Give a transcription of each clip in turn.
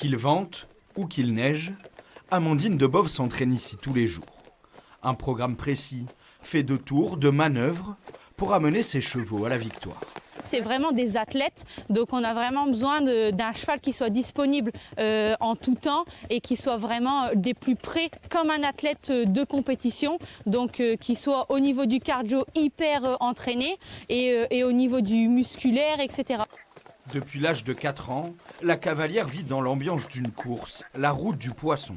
Qu'il vente ou qu'il neige, Amandine Debove s'entraîne ici tous les jours. Un programme précis, fait de tours, de manœuvres, pour amener ses chevaux à la victoire. C'est vraiment des athlètes, donc on a vraiment besoin d'un cheval qui soit disponible en tout temps et qui soit vraiment des plus près comme un athlète de compétition, donc qui soit au niveau du cardio hyper entraîné et au niveau du musculaire, etc. Depuis l'âge de 4 ans, la cavalière vit dans l'ambiance d'une course, la route du poisson.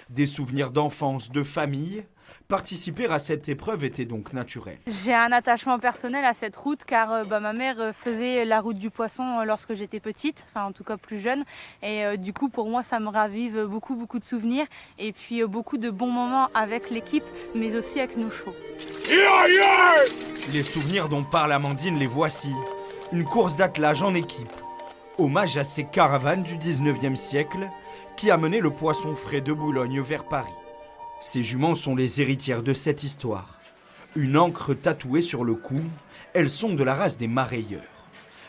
Des souvenirs d'enfance, de famille. Participer à cette épreuve était donc naturel. J'ai un attachement personnel à cette route car ma mère faisait la route du poisson lorsque j'étais petite, enfin en tout cas plus jeune. Et du coup pour moi ça me ravive beaucoup de souvenirs et puis beaucoup de bons moments avec l'équipe mais aussi avec nos chevaux. Les souvenirs dont parle Amandine, les voici. Une course d'attelage en équipe. Hommage à ces caravanes du 19e siècle qui amenaient le poisson frais de Boulogne vers Paris. Ces juments sont les héritières de cette histoire. Une ancre tatouée sur le cou, elles sont de la race des marailleurs.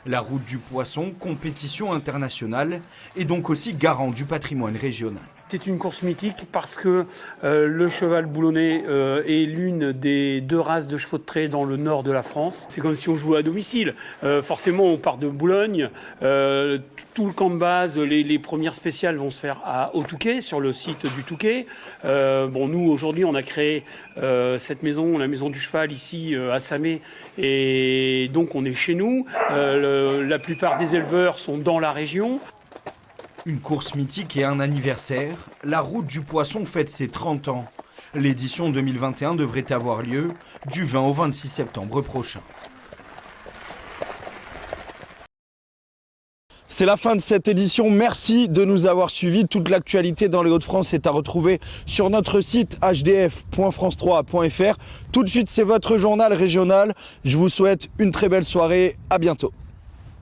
La route du poisson, compétition internationale, est donc aussi garant du patrimoine régional. C'est une course mythique parce que le cheval boulonnais est l'une des 2 races de chevaux de trait dans le nord de la France. C'est comme si on jouait à domicile. Forcément, on part de Boulogne. Tout le camp de base, les premières spéciales vont se faire au Touquet, sur le site du Touquet. Nous, aujourd'hui, on a créé cette maison, la maison du cheval, ici, à Samé. Et donc, on est chez nous. La plupart des éleveurs sont dans la région. Une course mythique et un anniversaire, la route du poisson fête ses 30 ans. L'édition 2021 devrait avoir lieu du 20 au 26 septembre prochain. C'est la fin de cette édition. Merci de nous avoir suivis. Toute l'actualité dans les Hauts-de-France est à retrouver sur notre site hdf.france3.fr. Tout de suite, c'est votre journal régional. Je vous souhaite une très belle soirée. À bientôt.